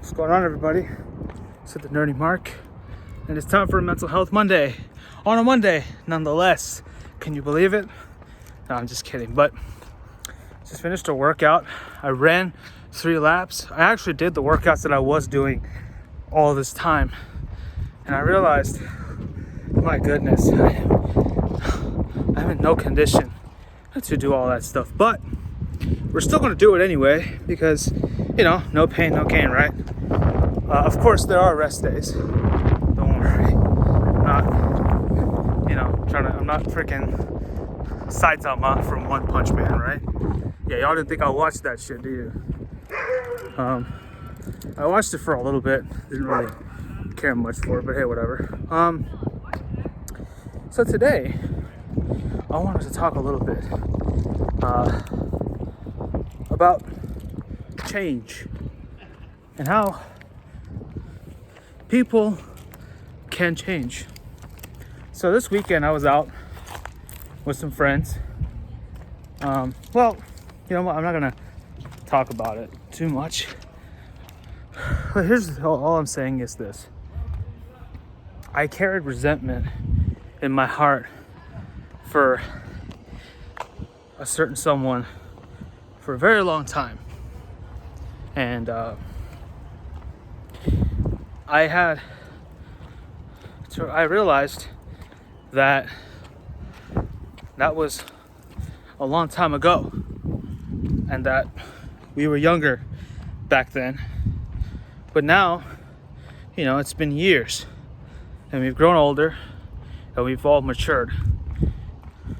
What's going on, everybody? It's at the Nerdy Mark, and it's time for a Mental Health Monday. On a Monday, nonetheless. Can you believe it? No, I'm just kidding. But just finished a workout. I ran 3 laps. I actually did the workouts that I was doing all this time, and I realized, my goodness, I'm in no condition to do all that stuff. But we're still going to do it anyway because, no pain, no gain, right? Of course, there are rest days. Don't worry. I'm not freaking Saitama from One Punch Man, right? Yeah, y'all didn't think I watched that shit, do you? I watched it for a little bit. Didn't really care much for it, but hey, whatever. So today, I wanted to talk a little bit about change and how people can change. So this weekend I was out with some friends. I'm not gonna talk about it too much. But here's all I'm saying is this. I carried resentment in my heart for a certain someone for a very long time. And I realized that was a long time ago, and that we were younger back then. But now, it's been years, and we've grown older, and we've all matured,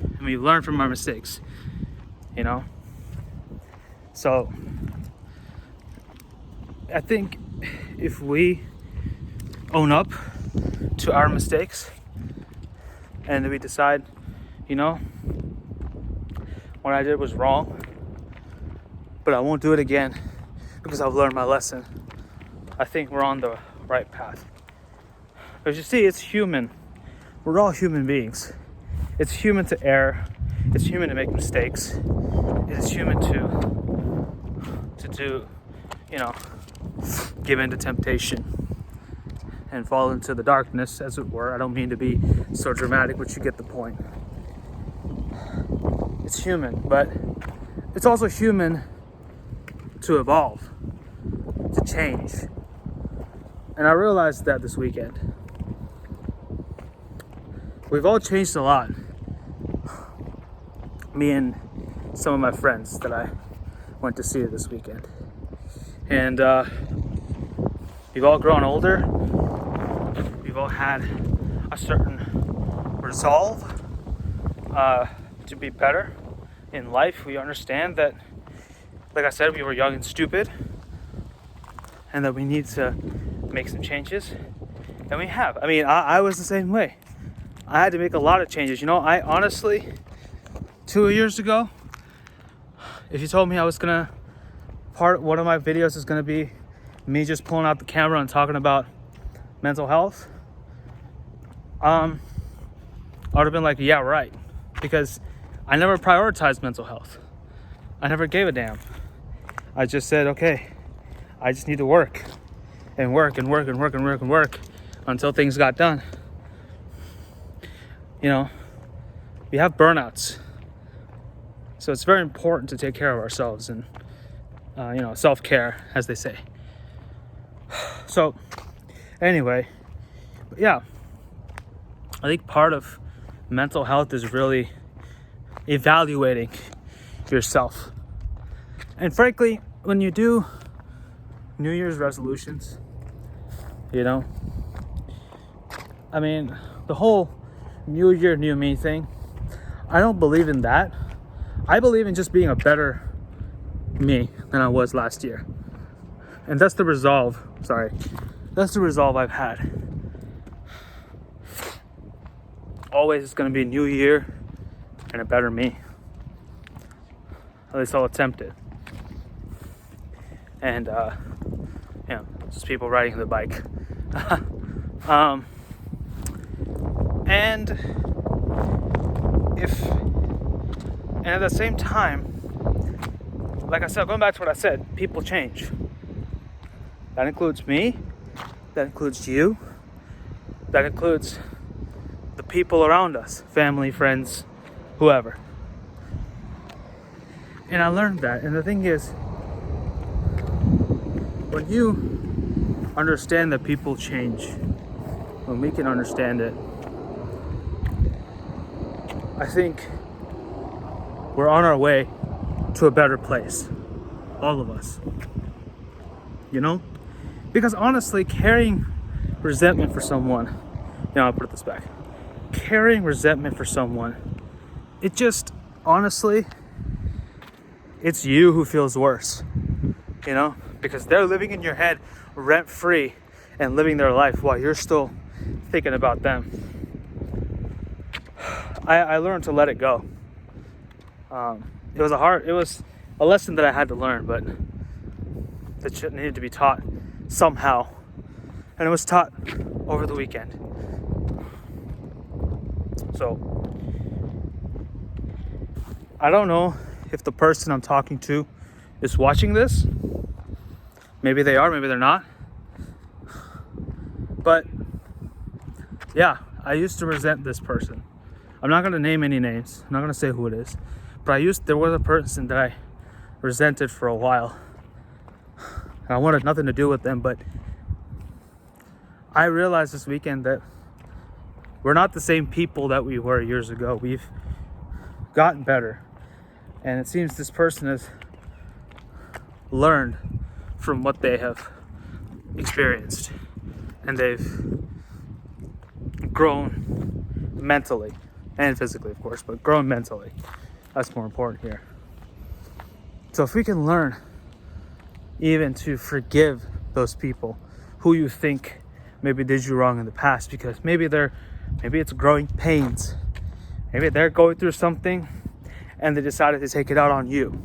and we've learned from our mistakes, So I think if we own up to our mistakes and we decide, what I did was wrong, but I won't do it again because I've learned my lesson, I think we're on the right path. Because you see, it's human. We're all human beings. It's human to err. It's human to make mistakes. It is human to do, give in to temptation and fall into the darkness, as it were. I don't mean to be so dramatic, but you get the point. It's human, but it's also human to evolve, to change. And I realized that this weekend. We've all changed a lot. Me and some of my friends that I went to see this weekend. And we've all grown older. We've all had a certain resolve to be better in life. We understand that, like I said, we were young and stupid, and that we need to make some changes. And we have. I was the same way. I had to make a lot of changes. I honestly, 2 years ago, if you told me I was one of my videos is gonna be me just pulling out the camera and talking about mental health, I would have been like, yeah, right. Because I never prioritized mental health. I never gave a damn. I just said, okay, I just need to work and work and work and work and work and work until things got done. We have burnouts. So it's very important to take care of ourselves and, self-care, as they say. So, anyway, yeah, I think part of mental health is really evaluating yourself. And frankly, when you do New Year's resolutions, the whole New Year, New Me thing, I don't believe in that. I believe in just being a better me than I was last year. And that's the resolve. That's the resolve I've had. Always it's going to be a new year and a better me. At least I'll attempt it. And, just people riding the bike. And at the same time, like I said, going back to what I said, people change. That includes me. That includes you. That includes the people around us, family, friends, whoever. And I learned that. And the thing is, when you understand that people change, when we can understand it, I think we're on our way to a better place. All of us. You know? Because honestly, carrying resentment for someone, I'll put this back. Carrying resentment for someone, it just, honestly, it's you who feels worse. Because they're living in your head rent free and living their life while you're still thinking about them. I learned to let it go. It was a lesson that I had to learn, but that shit needed to be taught somehow. And it was taught over the weekend. So, I don't know if the person I'm talking to is watching this. Maybe they are, maybe they're not. But, yeah, I used to resent this person. I'm not going to name any names. I'm not going to say who it is. But there was a person that I resented for a while. And I wanted nothing to do with them, but I realized this weekend that we're not the same people that we were years ago. We've gotten better. And it seems this person has learned from what they have experienced. And they've grown mentally and physically, of course, but grown mentally. That's more important here. So if we can learn even to forgive those people who you think maybe did you wrong in the past, because maybe it's growing pains. Maybe they're going through something and they decided to take it out on you.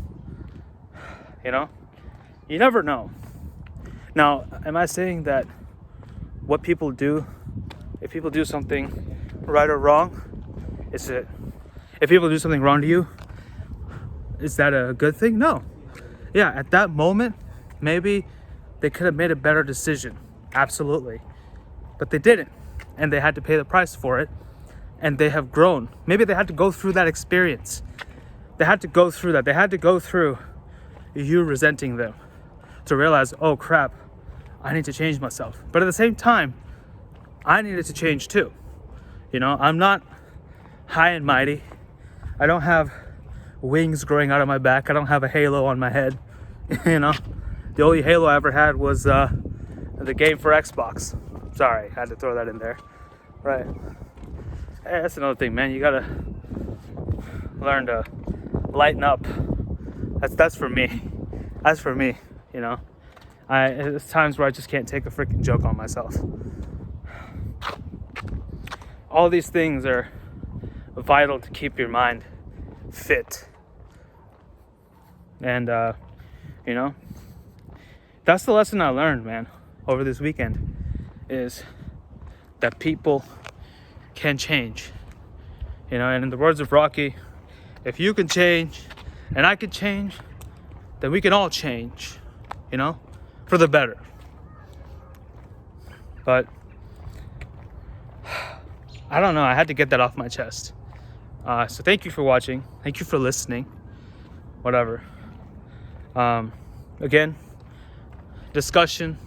You never know. Now, am I saying that what people do, if people do something right or wrong, if people do something wrong to you, is that a good thing? No. Yeah, at that moment, maybe they could have made a better decision. Absolutely. But they didn't. And they had to pay the price for it. And they have grown. Maybe they had to go through that experience. They had to go through that. They had to go through you resenting them to realize, oh crap, I need to change myself. But at the same time, I needed to change too. I'm not high and mighty. I don't have wings growing out of my back. I don't have a halo on my head. The only halo I ever had was the game for Xbox. Sorry, I had to throw that in there. Right. Hey, that's another thing, man. You gotta learn to lighten up. That's for me. That's for me. There's times where I just can't take a freaking joke on myself. All these things are vital to keep your mind fit. And, that's the lesson I learned, man, over this weekend, is that people can change. And in the words of Rocky, if you can change and I can change, then we can all change, for the better. But I don't know. I had to get that off my chest. So thank you for watching. Thank you for listening. Whatever. Again, discussion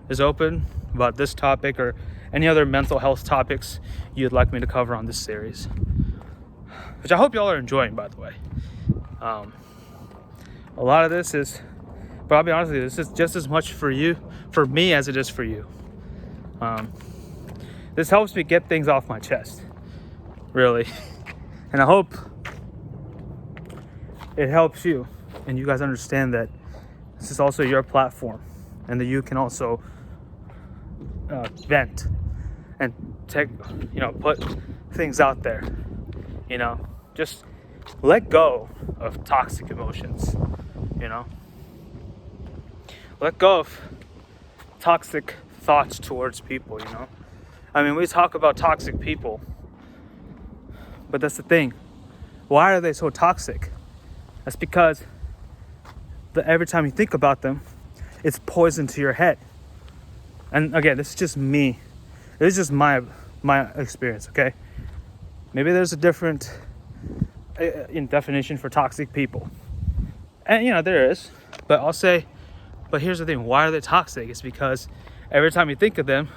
is open about this topic or any other mental health topics you'd like me to cover on this series, which I hope y'all are enjoying, by the way. A lot of this is, but I'll be honest with you, this is just as much for me as it is for you. This helps me get things off my chest, really. And I hope it helps you and you guys understand that this is also your platform and that you can also vent and put things out there. Just let go of toxic emotions. Let go of toxic thoughts towards people. We talk about toxic people, but that's the thing. Why are they so toxic? That's because every time you think about them, it's poison to your head. And again, this is just me. This is just my experience, okay? Maybe there's a different definition for toxic people. And, there is. But but here's the thing. Why are they toxic? It's because every time you think of them,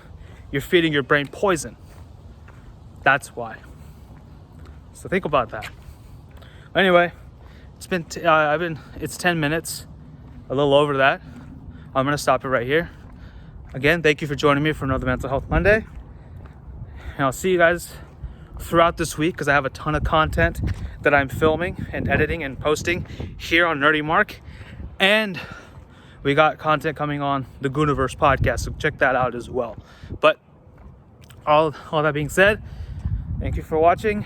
you're feeding your brain poison. That's why. So think about that. Anyway, it's 10 minutes, a little over that. I'm gonna stop it right here. Again, thank you for joining me for another Mental Health Monday. And I'll see you guys throughout this week because I have a ton of content that I'm filming and editing and posting here on Nerdy Mark. And we got content coming on the Gooniverse podcast, so check that out as well. But all that being said, thank you for watching,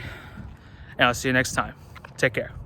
and I'll see you next time. Take care.